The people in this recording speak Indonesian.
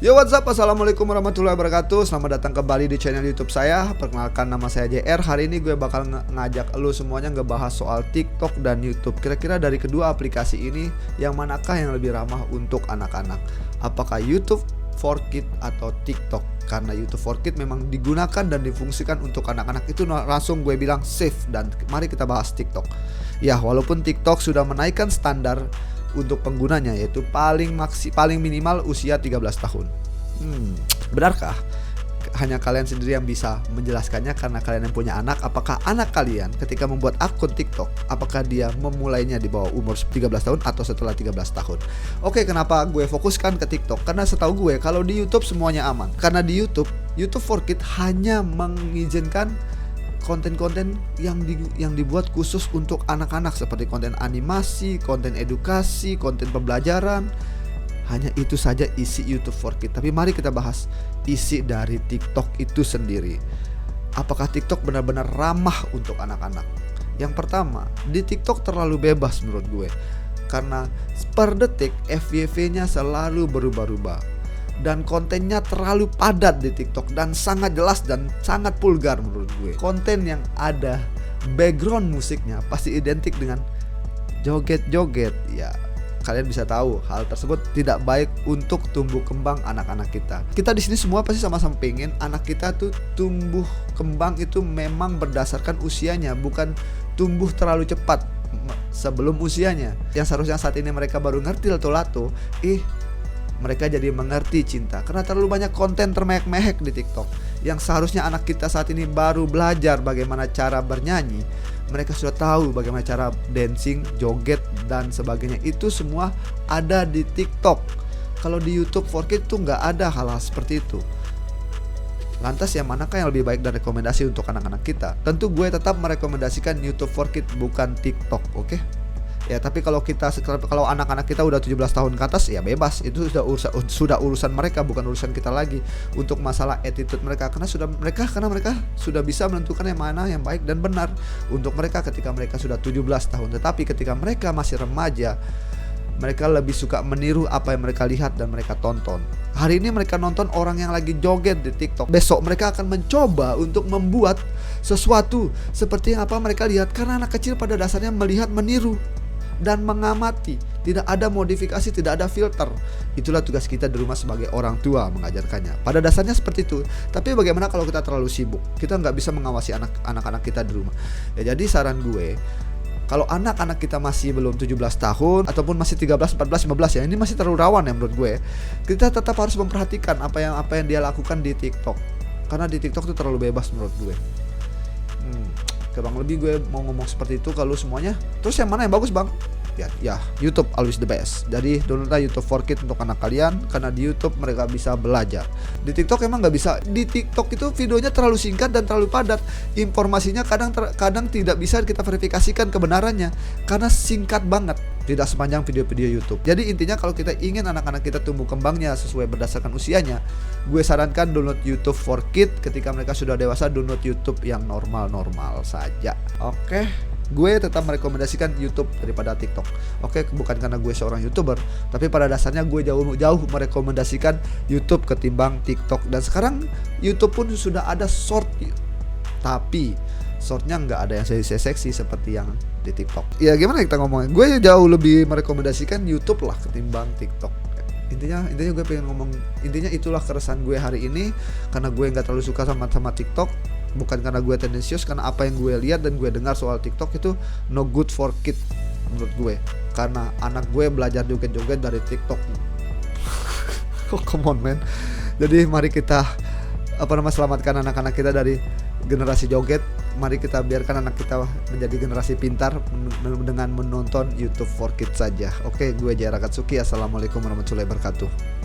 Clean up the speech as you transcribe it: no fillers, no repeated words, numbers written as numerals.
Yo, what's up? Assalamualaikum warahmatullahi wabarakatuh. Selamat datang kembali di channel YouTube saya. Perkenalkan, nama saya JR. Hari ini gue bakal ngajak lu semuanya ngebahas soal TikTok dan YouTube. Kira-kira dari kedua aplikasi ini, yang manakah yang lebih ramah untuk anak-anak? Apakah YouTube for Kids atau TikTok? Karena YouTube for Kids memang digunakan dan difungsikan untuk anak-anak, itu langsung gue bilang safe. Dan mari kita bahas TikTok. Ya, walaupun TikTok sudah menaikkan standar untuk penggunanya, yaitu paling minimal usia 13 tahun. Benarkah? Hanya kalian sendiri yang bisa menjelaskannya, karena kalian yang punya anak. Apakah anak kalian ketika membuat akun TikTok, apakah dia memulainya di bawah umur 13 tahun atau setelah 13 tahun? Oke, kenapa gue fokuskan ke TikTok? Karena setahu gue kalau di YouTube semuanya aman. Karena di YouTube for Kids hanya mengizinkan konten-konten yang dibuat khusus untuk anak-anak, seperti konten animasi, konten edukasi, konten pembelajaran. Hanya itu saja isi YouTube for Kids. Tapi mari kita bahas isi dari TikTok itu sendiri. Apakah TikTok benar-benar ramah untuk anak-anak? Yang pertama, di TikTok terlalu bebas menurut gue. Karena per detik FYP-nya selalu berubah-ubah. Dan kontennya terlalu padat di TikTok dan sangat jelas dan sangat vulgar menurut gue. Konten yang ada background musiknya pasti identik dengan joget-joget. Ya, kalian bisa tahu hal tersebut tidak baik untuk tumbuh kembang anak-anak kita. Kita di sini semua pasti sama-sama pengen anak kita tuh tumbuh kembang itu memang berdasarkan usianya, bukan tumbuh terlalu cepat sebelum usianya. Yang seharusnya saat ini mereka baru ngerti lato-lato, mereka jadi mengerti cinta karena terlalu banyak konten termehek-mehek di TikTok. Yang seharusnya anak kita saat ini baru belajar bagaimana cara bernyanyi, mereka sudah tahu bagaimana cara dancing, joget dan sebagainya. Itu semua ada di TikTok. Kalau di YouTube for Kids tuh nggak ada hal-hal seperti itu. Lantas yang manakah yang lebih baik dan rekomendasi untuk anak-anak kita? Tentu gue tetap merekomendasikan YouTube for Kids, bukan TikTok, oke? Ya, tapi kalau anak-anak kita udah 17 tahun ke atas, ya bebas. Itu sudah urusan mereka, bukan urusan kita lagi. Untuk masalah attitude mereka, karena mereka sudah bisa menentukan yang mana yang baik dan benar untuk mereka ketika mereka sudah 17 tahun. Tetapi ketika mereka masih remaja, mereka lebih suka meniru apa yang mereka lihat dan mereka tonton. Hari ini mereka nonton orang yang lagi joget di TikTok. Besok mereka akan mencoba untuk membuat sesuatu seperti yang apa mereka lihat. Karena anak kecil pada dasarnya melihat, meniru dan mengamati. Tidak ada modifikasi, tidak ada filter. Itulah tugas kita di rumah sebagai orang tua, mengajarkannya. Pada dasarnya seperti itu. Tapi bagaimana kalau kita terlalu sibuk? Kita nggak bisa mengawasi anak-anak kita di rumah. Ya, jadi saran gue, kalau anak-anak kita masih belum 17 tahun ataupun masih 13, 14, 15, ya ini masih terlalu rawan ya menurut gue. Kita tetap harus memperhatikan apa yang dia lakukan di TikTok. Karena di TikTok itu terlalu bebas menurut gue. Kurang lebih gue mau ngomong seperti itu kalau semuanya. Terus yang mana yang bagus, Bang? Ya, YouTube always the best. Jadi downloadlah YouTube for Kids untuk anak kalian, karena di YouTube mereka bisa belajar. Di TikTok emang nggak bisa. Di TikTok itu videonya terlalu singkat dan terlalu padat. Informasinya kadang tidak bisa kita verifikasikan kebenarannya karena singkat banget. Tidak sepanjang video-video YouTube. Jadi intinya kalau kita ingin anak-anak kita tumbuh kembangnya sesuai berdasarkan usianya, gue sarankan download YouTube for Kids. Ketika mereka sudah dewasa, download YouTube yang normal-normal saja. Oke. Gue tetap merekomendasikan YouTube daripada TikTok. Oke, bukan karena gue seorang YouTuber, tapi pada dasarnya gue jauh merekomendasikan YouTube ketimbang TikTok. Dan sekarang YouTube pun sudah ada short, tapi shortnya nggak ada yang seksi seperti yang di TikTok. Ya gimana kita ngomongnya? Gue jauh lebih merekomendasikan YouTube lah ketimbang TikTok. Intinya gue pengen ngomong, intinya itulah keresahan gue hari ini. Karena gue nggak terlalu suka sama TikTok. Bukan karena gue tendensius, karena apa yang gue lihat dan gue dengar soal TikTok itu no good for kids menurut gue. Karena anak gue belajar joget-joget dari TikTok. Oh, come on man. Jadi mari kita selamatkan anak-anak kita dari generasi joget. Mari kita biarkan anak kita menjadi generasi pintar dengan menonton YouTube for Kids saja. Oke, gue JR Akatsuki. Assalamualaikum warahmatullahi wabarakatuh.